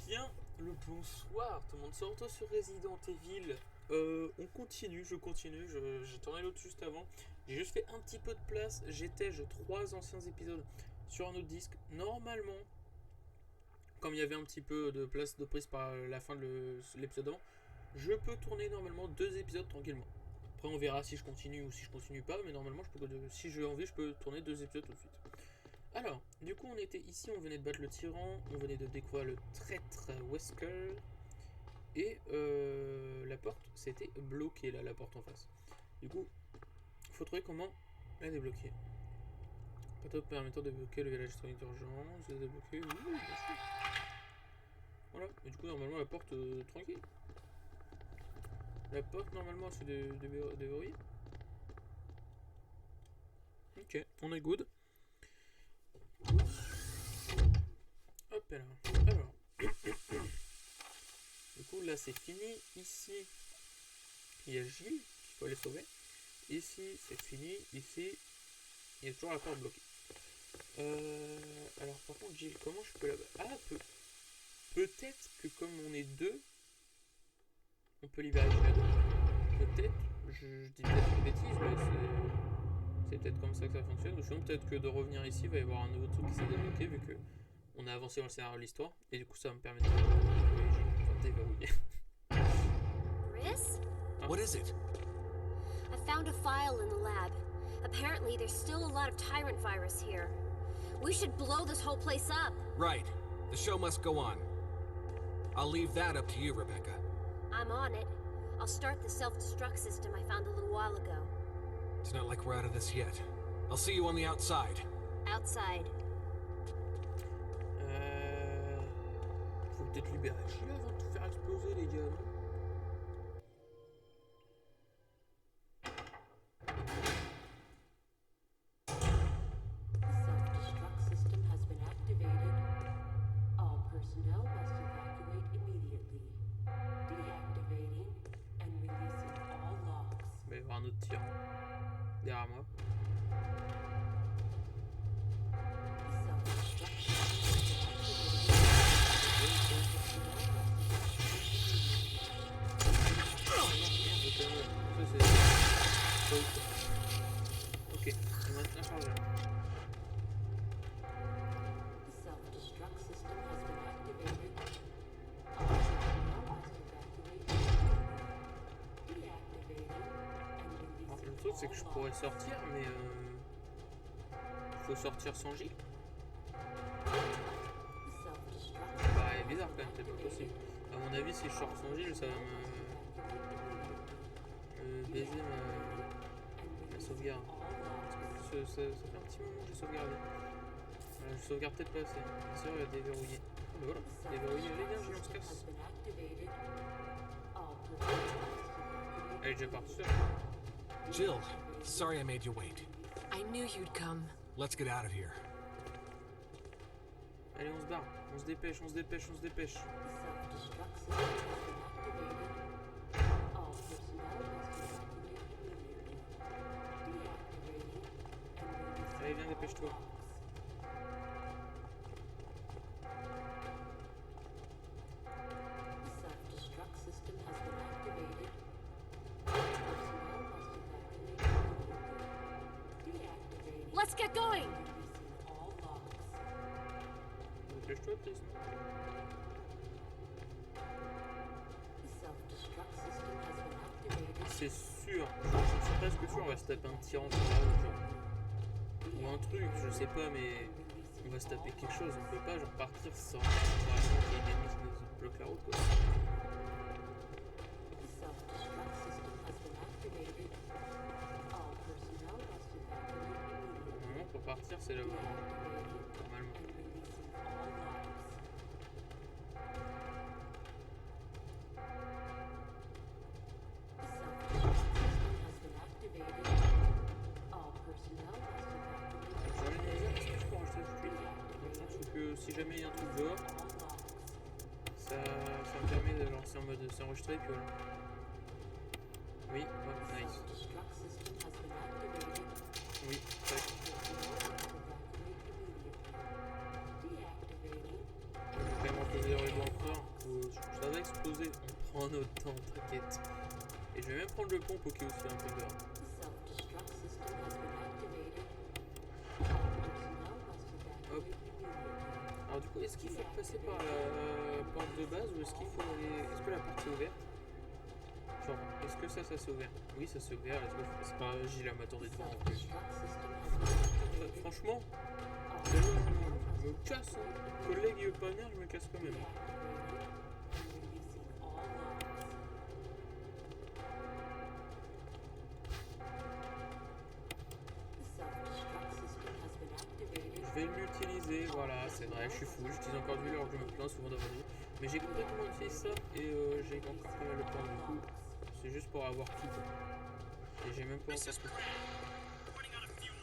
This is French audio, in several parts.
Bien le bonsoir, tout le monde se retrouve sur Resident Evil. On continue, je continue, j'ai tourné l'autre juste avant. J'ai juste fait un petit peu de place, j'ai 3 anciens épisodes sur un autre disque. Normalement, comme il y avait un petit peu de place de prise par la fin de l'épisode avant, je peux tourner normalement 2 épisodes tranquillement. Après on verra si je continue ou si je continue pas, mais normalement si j'ai envie je peux tourner 2 épisodes tout de suite. Alors, du coup, on était ici, on venait de battre le tyran, on venait de découvrir le traître Wesker, et la porte s'était bloquée là, la porte en face. Du coup, il faut trouver comment la débloquer. Pas permettant de débloquer le village électronique d'urgence, de débloquer. Oui, bien sûr. Voilà, et du coup, normalement, la porte tranquille. La porte, normalement, c'est déverrouillée. Ok, on est good. Hop là. Alors. Du coup, là, c'est fini. Ici, il y a Gilles qu'il faut aller sauver. Ici, c'est fini. Ici, il y a toujours la porte bloquée. Alors, par contre, Gilles, comment je peux la... Ah, peut-être que comme on est deux, on peut libérer Gilles à deux. Peut-être, je dis peut-être une bêtise, mais c'est peut-être comme ça que ça fonctionne. Ou sinon, peut-être que de revenir ici, il va y avoir un nouveau truc qui s'est débloqué, vu que on a avancé dans le scénario de l'histoire. Et du coup, ça va me permettre de débrouiller Gilles. Enfin, déverrouiller. Riss? What is it? I found a file in the lab. Apparently, there's still a lot of tyrant virus here. We should blow this whole place up. Right. The show must go on. I'll leave that up to you, Rebecca. I'm on it. I'll start the self-destruct system I found a little while ago. It's not like we're out of this yet. I'll see you on the outside. Outside. Faut peut-être libérer Gilles avant de tout faire exploser, les gars, non? Self-destruct system has been activated. All personnel must evacuate immediately. Deactivating and releasing all locks. Il va y avoir un autre tyran derrière moi. Self-destruct system Ok, et maintenant par là. The self-destruct system has been activated. All personnel must evacuate immediately. Deactivating and Alors, le releasing truc c'est que je all pourrais locks. sortir, mais faut sortir sans Gilles. The self-destruct Ça paraît bizarre quand même, c'est pas possible. À mon avis, si je sors sans Gilles, ça va me baiser ma sauvegarde. Parce que ça fait un petit moment que j'ai sauvegardé. Voilà, je sauvegarde peut-être pas assez. C'est sûr, il va déverrouiller. Ah, bah voilà, déverrouiller. Allez, viens, Gilles, on se casse. Elle est déjà partie seule. Jill, sorry I made you wait. I knew you'd come. Let's get out of here. Allez, on se barre. On se dépêche, on se dépêche, on se dépêche. Self-destruct system has been activated. All personnel must evacuate immediately. Deactivating and Allez, viens, releasing dépêche-toi. all locks. The self-destruct system has been activated. All personnel must evacuate immediately. Deactivating Let's get going! and releasing all locks. Dépêche-toi, please. The self-destruct system has been activated. C'est sûr, je suis presque sûr, on va se taper un tyran sur la route, genre. Ou un truc, je sais pas, mais on va se taper quelque chose. On peut pas genre partir sans vraiment qu'il y ait une ennemie qui nous bloque la route, quoi. The self-destruct system has been activated. All personnel must evacuate immediately. Normalement, pour partir, c'est là-bas. Deactivating Normalement. and releasing all locks. The self-destruct system has been activated. All personnel must evacuate J'en ai une réserve, est-ce que je peux en rajouter tout de suite? Dans le sens où que si jamais il y a un truc dehors, all locks. ça me permet de lancer en mode s'enregistrer, puis voilà. Oui, ouais, nice. Self-destruct system has been activated. Oui, tac. Personnel must evacuate immediately. Deactivating Je vais vraiment poser les doigts en fleurs. Ça va exploser. On prend notre temps, t'inquiète. Et je vais même prendre le pompe au cas où c'est un peu grave. Self-destruct system has been activated. All personnel must Hop. evacuate immediately. Alors du coup, est-ce qu'il faut passer par la porte de base ou est-ce qu'il faut aller... Est-ce que la porte est ouverte? Genre, est-ce que ça s'est ouvert? Oui, ça s'est ouvert. Est-ce que c'est pas Gilles à m'attendait devant en plus? Self-destruct system has been activated. Franchement, All je personnel must me casse. Hein. Collègue, il veut pas venir, je me casse quand même. deactivated and releasing all logs. The self-destruct system has been activated. Je vais l'utiliser, voilà, c'est vrai, je suis fou, j'utilise encore du alors que je me plains souvent d'avoir dit. Mais j'ai compris comment utiliser ça et j'ai encore pas mal de points du coup. C'est juste pour avoir tout. Quoi. Et j'ai même pas encore Mrs. Crab, running out of fuel.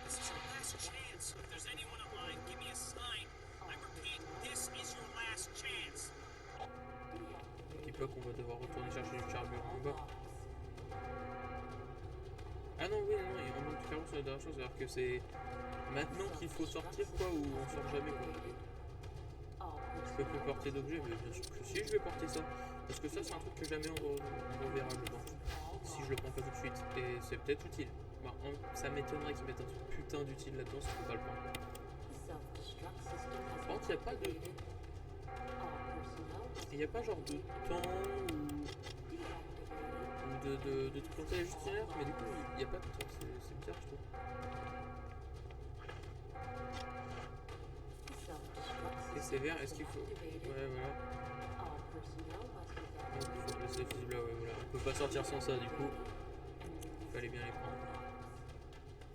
This is your last chance. If there's anyone alive, give me a sign. I repeat, this is your last chance. Dis pas qu'on va devoir retourner chercher du carburant en bas. Ah non, oui, non, il remonte clairement sur la dernière chose, alors que c'est maintenant qu'il faut sortir quoi, ou on sort jamais quoi. Je peux plus porter d'objets, mais bien sûr que si je vais porter ça. Parce que ça, c'est un truc que jamais on reverra, je pense. Si je le prends pas tout de suite. Et c'est peut-être utile. Bah, ça m'étonnerait qu'ils mettent un truc putain d'utile là-dedans si je peux pas le prendre. Par contre, il n'y a pas de. Il n'y a pas genre de temps ou de trucs comme ça, il y a juste une heure, mais du coup, il n'y a pas de temps. C'est bizarre, je trouve. Et c'est vert, est-ce qu'il faut. Ouais, voilà. Donc, il faut laisser les fusibles là, ouais, voilà. On peut pas sortir sans ça, du coup. Il fallait bien les prendre.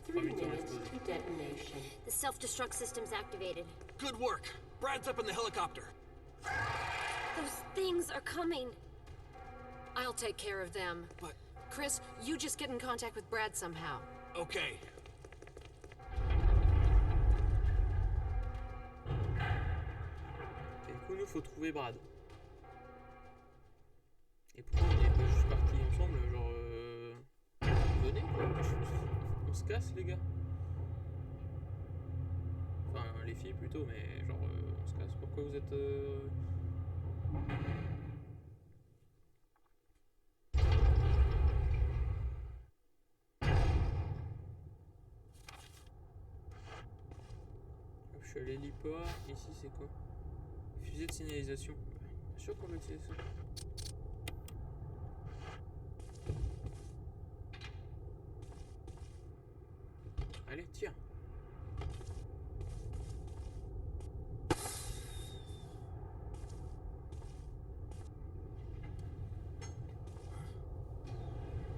3 minutes avant l'explosion. The self-destruct system's activated. Good work. Brad's up in the helicopter. Those things are coming. I'll take care of them. But, Chris, you just get in contact with Brad somehow. okay. Et du coup, nous, faut trouver Brad. Et pourquoi on n'est pas juste partis ensemble, genre... Venez, quoi. On se casse, les gars. Enfin, les filles plutôt, mais genre, on se casse. Pourquoi vous êtes... Je suis à l'héliport. Ici, c'est quoi? Fusée de signalisation. Bien sûr qu'on va utiliser ça. Allez, tire.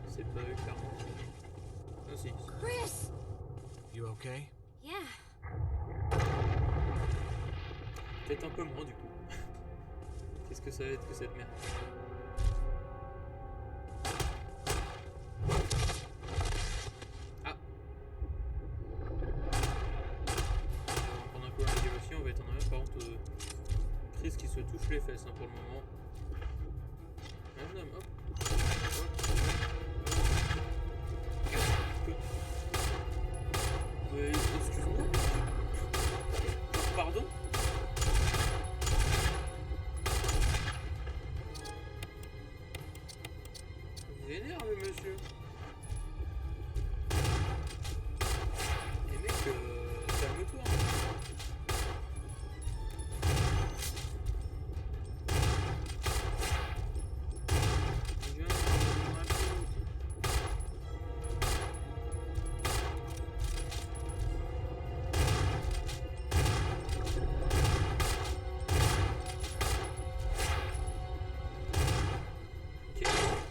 C'est pas eux, clairement. Ah si. Chris! You okay? Yeah. Peut-être un peu moins du coup. Qu'est-ce que ça va être que cette merde? Ah! On va prendre un coup à la on va être en arrière. Par contre, Chris qui se touche les fesses hein, pour le moment. Hop. Mais excuse-moi. Pardon? Vous énerve, monsieur. Et mec, calme-toi.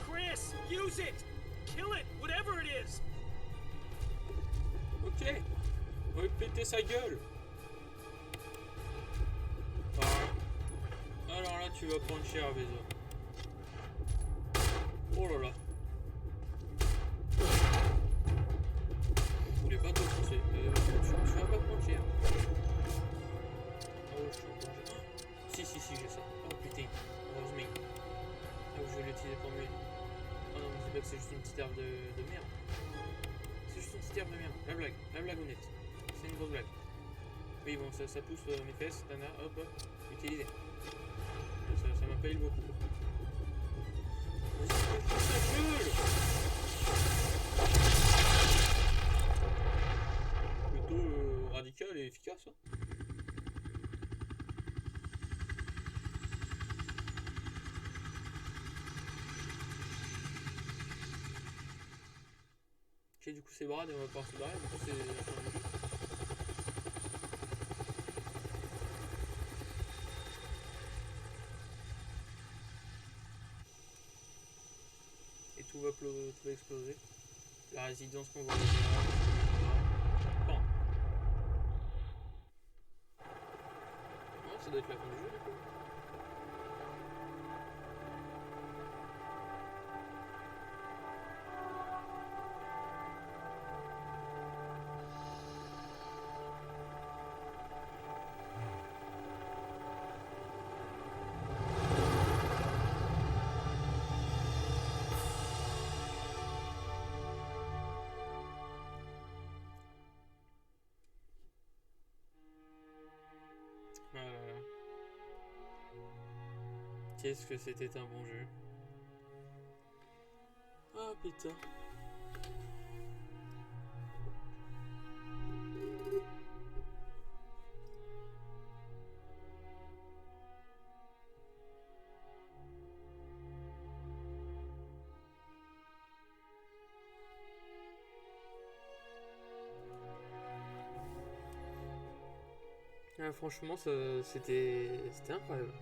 Chris, use it! Kill it, whatever it is! Ok, on va péter sa gueule. Voilà. Alors là, tu vas prendre cher, Bézo. Oh là là. Je voulais pas te pousser, mais tu vas pas prendre cher. Oh, je suis en danger. Si, j'ai ça. Oh putain, heureusement. Ah, je vais l'utiliser pour mieux. Oh non, mais c'est pas que c'est juste une petite herbe de merde. C'est juste une petite herbe de merde. La blague honnête. C'est une grosse blague. Oui, bon, ça pousse mes fesses, Tana, hop, utilisez. Ça fail beaucoup. Vas-y, ça gueule. Plutôt radical et efficace. Hein. Ok, du coup c'est Brad et on va pouvoir se barrer, du coup c'est la fin du jeu. Et tout va exploser. La résidence qu'on voit au général. Bon. Non, ça doit être la fin du jeu du coup. Qu'est-ce que c'était un bon jeu. Ah putain. Ah, franchement, c'était incroyable.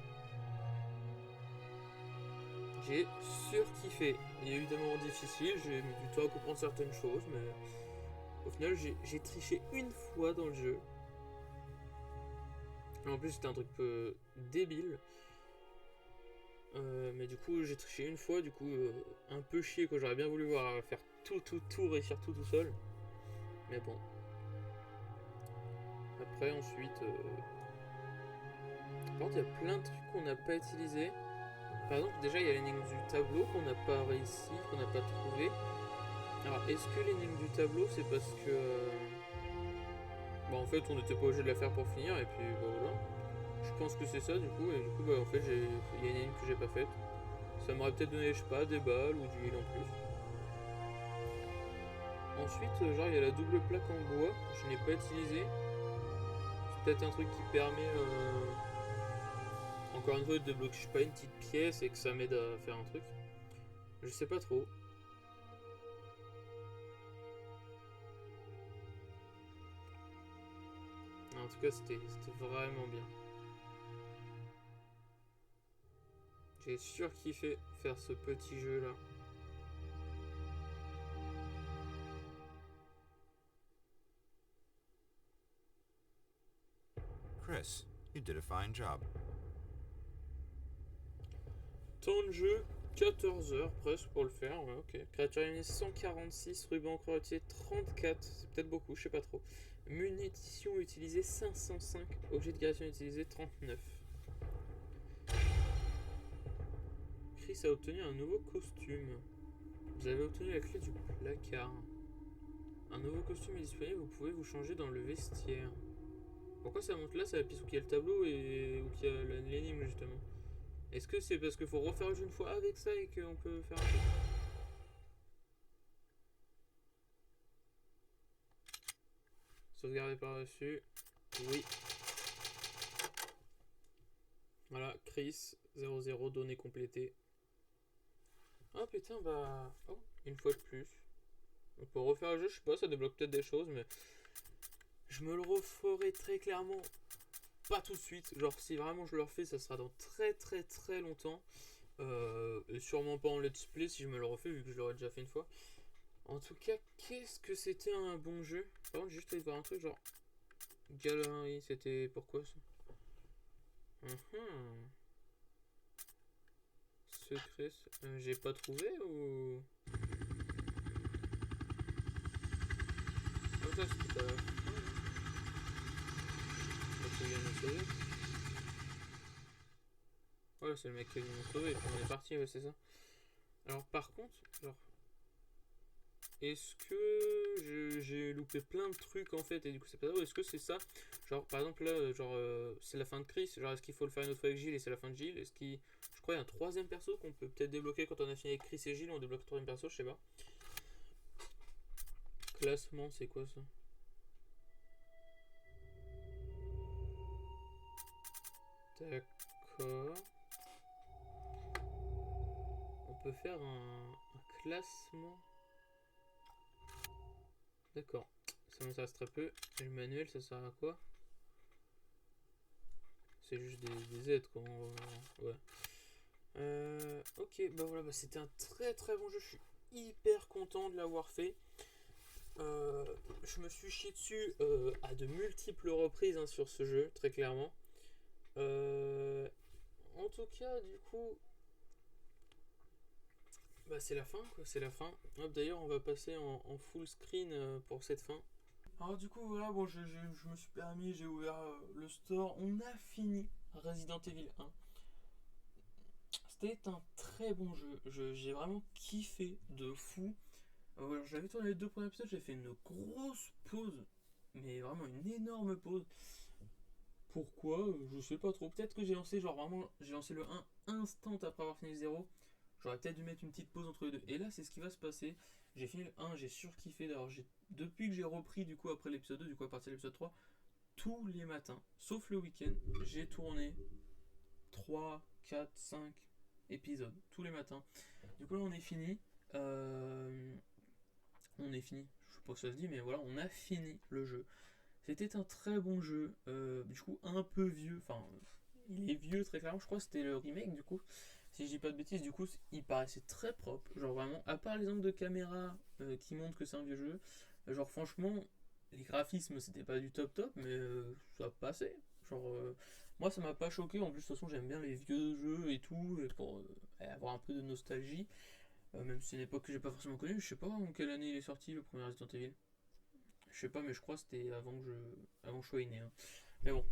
J'ai surkiffé. Il y a eu des moments difficiles, j'ai mis du temps à comprendre certaines choses, mais au final, j'ai triché une fois dans le jeu. Et en plus, c'était un truc peu débile. Mais du coup, j'ai triché une fois, du coup, un peu chier, quoi. J'aurais bien voulu voir faire tout, réussir tout seul. Mais bon. Après, ensuite... Par contre, il y a plein de trucs qu'on n'a pas utilisés. Par exemple, déjà, il y a l'énigme du tableau qu'on n'a pas réussi, qu'on n'a pas trouvé. Alors, est-ce que l'énigme du tableau, c'est parce que... Bah, en fait, on n'était pas obligé de la faire pour finir, et puis, bah, voilà. Je pense que c'est ça, du coup, et du coup, bah, en fait, il y a une énigme que j'ai pas faite. Ça m'aurait peut-être donné, je sais pas, des balles ou du heal en plus. Ensuite, genre, il y a la double plaque en bois, je n'ai pas utilisé. C'est peut-être un truc qui permet... Encore une fois, de débloquer, je sais pas, une petite pièce et que ça m'aide à faire un truc. Je sais pas trop. En tout cas, c'était vraiment bien. J'ai surkiffé faire ce petit jeu là. Chris, you did a fine job. Temps de jeu, 14 heures presque pour le faire, ouais, ok. Créature alignée 146, ruban crevetier 34, c'est peut-être beaucoup, je sais pas trop. Munitions utilisées 505, objet de création utilisé 39. Chris a obtenu un nouveau costume. Vous avez obtenu la clé du placard. Un nouveau costume est disponible, vous pouvez vous changer dans le vestiaire. Pourquoi ça monte là, c'est la piste où il y a le tableau et où il y a l'énigme justement. Est-ce que c'est parce qu'il faut refaire le jeu une fois avec ça et qu'on peut faire un truc? Sauvegarder par-dessus. Oui. Voilà, Chris, 00, données complétées. Ah putain, bah... Oh, une fois de plus. On peut refaire le jeu, je sais pas, ça débloque peut-être des choses, mais... Je me le referai très clairement... Pas tout de suite, genre si vraiment je le refais, ça sera dans très longtemps. Et sûrement pas en let's play si je me le refais, vu que je l'aurais déjà fait une fois. En tout cas, qu'est-ce que c'était un bon jeu. Par contre, j'ai juste envie de voir un truc genre... Galerie, c'était pourquoi ça? Secret, j'ai pas trouvé ou... Ah ça c'était pas... Ouais, c'est le mec qui vient nous sauver et puis on est parti, ouais, c'est ça. Alors par contre, genre... est-ce que j'ai loupé plein de trucs en fait et du coup c'est pas ça, ou est-ce que c'est ça? Genre par exemple là, c'est la fin de Chris, genre est-ce qu'il faut le faire une autre fois avec Gilles et c'est la fin de Gilles? Est-ce qu'il... Je crois qu'il y a un troisième perso qu'on peut peut-être débloquer quand on a fini avec Chris et Gilles, on débloque le troisième perso, je sais pas. Classement, c'est quoi ça? D'accord. On peut faire un classement. D'accord. Ça m'intéresse très peu. Et le manuel, ça sert à quoi? C'est juste des aides quoi. Ouais. Ok, bah voilà, bah c'était un très très bon jeu. Je suis hyper content de l'avoir fait. Je me suis chié dessus à de multiples reprises hein, sur ce jeu, très clairement. En tout cas, du coup, bah c'est la fin, quoi, c'est la fin. Hop, d'ailleurs, on va passer en full screen pour cette fin. Alors du coup, voilà, bon, je me suis permis, j'ai ouvert le store. On a fini Resident Evil 1. C'était un très bon jeu. J'ai vraiment kiffé de fou. Voilà, j'avais tourné les 2 premiers épisodes, j'ai fait une grosse pause. Mais vraiment une énorme pause. Pourquoi? Je sais pas trop. Peut-être que j'ai lancé genre vraiment, j'ai lancé le 1 instant après avoir fini le 0. J'aurais peut-être dû mettre une petite pause entre les deux. Et là, c'est ce qui va se passer. J'ai fini le 1, j'ai surkiffé. Alors, depuis que j'ai repris du coup après l'épisode 2, du coup à partir de l'épisode 3, tous les matins, sauf le week-end, j'ai tourné 3, 4, 5 épisodes tous les matins. Du coup là on est fini. On est fini. Je sais pas si ça se dit, mais voilà, on a fini le jeu. C'était un très bon jeu. Du coup un peu vieux. Enfin, il est vieux très clairement. Je crois que c'était le remake du coup. Si je dis pas de bêtises, du coup il paraissait très propre. Genre vraiment, à part les angles de caméra qui montrent que c'est un vieux jeu. Genre franchement, les graphismes c'était pas du top top, mais ça passait. Genre moi ça m'a pas choqué. En plus de toute façon j'aime bien les vieux jeux et tout, et pour avoir un peu de nostalgie. Même si c'est une époque que j'ai pas forcément connue. Je sais pas en quelle année il est sorti le premier Resident Evil. Je sais pas, mais je crois que c'était avant que je sois né. Hein. Mais bon.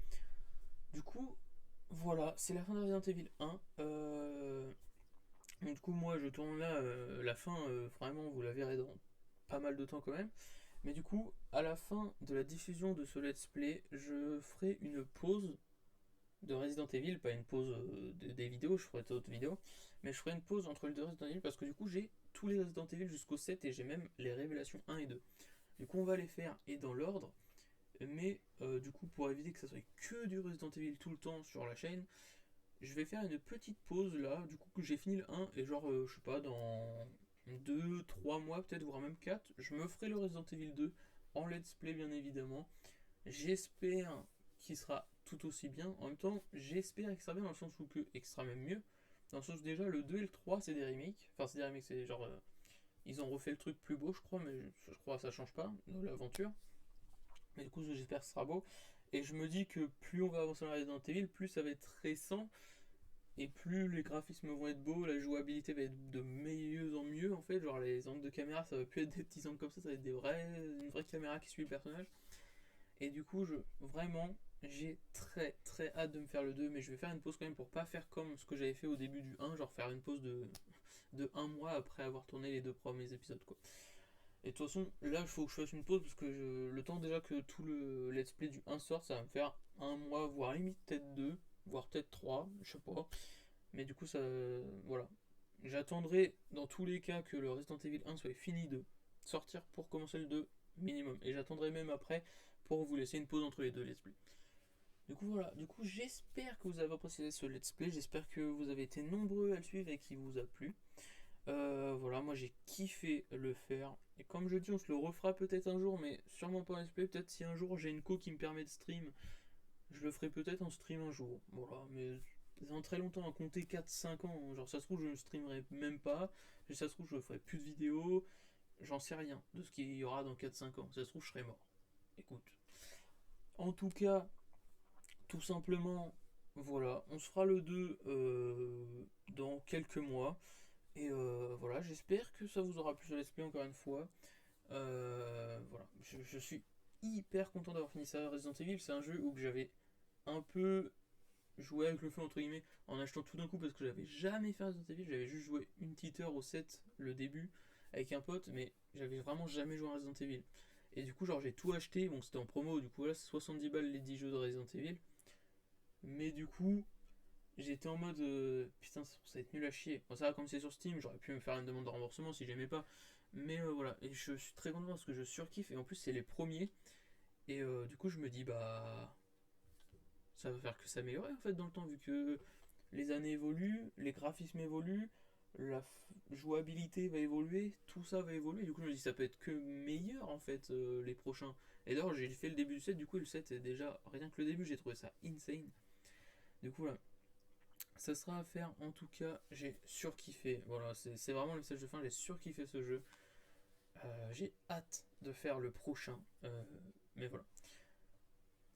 Du coup, voilà, c'est la fin de Resident Evil 1. Donc, du coup, moi je tourne là. La fin, vraiment, vous la verrez dans pas mal de temps quand même. Mais du coup, à la fin de la diffusion de ce let's play, je ferai une pause de Resident Evil, pas une pause des vidéos, je ferai d'autres vidéos, mais je ferai une pause entre les deux Resident Evil parce que du coup j'ai tous les Resident Evil jusqu'au 7 et j'ai même les révélations 1 et 2. Du coup on va les faire et dans l'ordre, mais du coup pour éviter que ça soit que du Resident Evil tout le temps sur la chaîne, je vais faire une petite pause là, du coup que j'ai fini le 1 et genre je sais pas dans 2-3 mois peut-être voire même 4, je me ferai le Resident Evil 2 en let's play bien évidemment. J'espère qu'il sera tout aussi bien. En même temps, j'espère qu'il sera bien dans le sens où qu'il sera même mieux. Dans le sens où déjà le 2 et le 3 c'est des remakes. Enfin c'est des remakes, c'est genre ils ont refait le truc plus beau je crois, mais je crois que ça change pas de l'aventure. Mais du coup j'espère que ce sera beau. Et je me dis que plus on va avancer dans Resident Evil, plus ça va être récent. Et plus les graphismes vont être beaux, la jouabilité va être de mieux en mieux en fait. Genre les angles de caméra ça va plus être des petits angles comme ça va être une vraie caméra qui suit le personnage. Et du coup, vraiment, j'ai très très hâte de me faire le 2, mais je vais faire une pause quand même pour pas faire comme ce que j'avais fait au début du 1, genre faire une pause de 1 mois après avoir tourné les 2 premiers épisodes quoi. Et de toute façon, là il faut que je fasse une pause parce que le temps déjà que tout le let's play du 1 sorte, ça va me faire 1 mois, voire limite peut-être 2, voire peut-être 3, je sais pas. Mais du coup, ça. Voilà. J'attendrai dans tous les cas que le Resident Evil 1 soit fini de sortir pour commencer le 2 minimum. Et j'attendrai même après pour vous laisser une pause entre les deux let's play. Du coup voilà, du coup j'espère que vous avez apprécié ce let's play, j'espère que vous avez été nombreux à le suivre et qu'il vous a plu. Voilà, moi j'ai kiffé le faire. Et comme je dis, on se le refera peut-être un jour, mais sûrement pas en let's play. Peut-être si un jour j'ai une co qui me permet de stream, je le ferai peut-être en stream un jour. Voilà, mais dans très longtemps, à compter 4-5 ans. Genre ça se trouve je ne streamerai même pas, ça se trouve je ferai plus de vidéos. J'en sais rien de ce qu'il y aura dans 4-5 ans. Ça se trouve je serai mort. Écoute. En tout cas, tout simplement, voilà, on se fera le 2 dans quelques mois. Et voilà, j'espère que ça vous aura plu ce let's play encore une fois. Voilà, je suis hyper content d'avoir fini ça. Resident Evil, c'est un jeu où j'avais un peu joué avec le feu entre guillemets en achetant tout d'un coup parce que j'avais jamais fait Resident Evil, j'avais juste joué une petite heure au 7 le début avec un pote, mais j'avais vraiment jamais joué à Resident Evil. Et du coup, genre, j'ai tout acheté. Bon, c'était en promo, du coup, là, c'est 70 balles les 10 jeux de Resident Evil. Mais du coup, j'étais en mode putain, ça va être nul à chier. Bon, ça va, comme c'est sur Steam, j'aurais pu me faire une demande de remboursement si j'aimais pas. Mais voilà, et je suis très content parce que je surkiffe. Et en plus, c'est les premiers. Et du coup, je me dis, bah. Ça va faire que s'améliorer en fait dans le temps, vu que les années évoluent, les graphismes évoluent, la jouabilité va évoluer, tout ça va évoluer. Du coup, je me dis, ça peut être que meilleur en fait, les prochains. Et d'ailleurs, j'ai fait le début du set, du coup, le set est déjà. Rien que le début, j'ai trouvé ça insane. Du coup, là. Ça sera à faire, en tout cas, j'ai surkiffé. Voilà, c'est vraiment le message de fin, j'ai surkiffé ce jeu. J'ai hâte de faire le prochain. Mais voilà.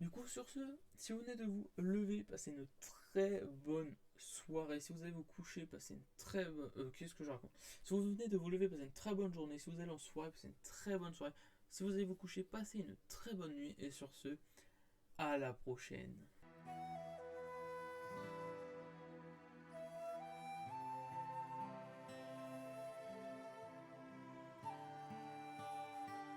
Du coup, sur ce, si vous venez de vous lever, passez une très bonne soirée. Si vous allez vous coucher, passez une très bonne. Qu'est-ce que je raconte? Si vous venez de vous lever, passez une très bonne journée. Si vous allez en soirée, passez une très bonne soirée. Si vous allez vous coucher, passez une très bonne nuit. Et sur ce, à la prochaine.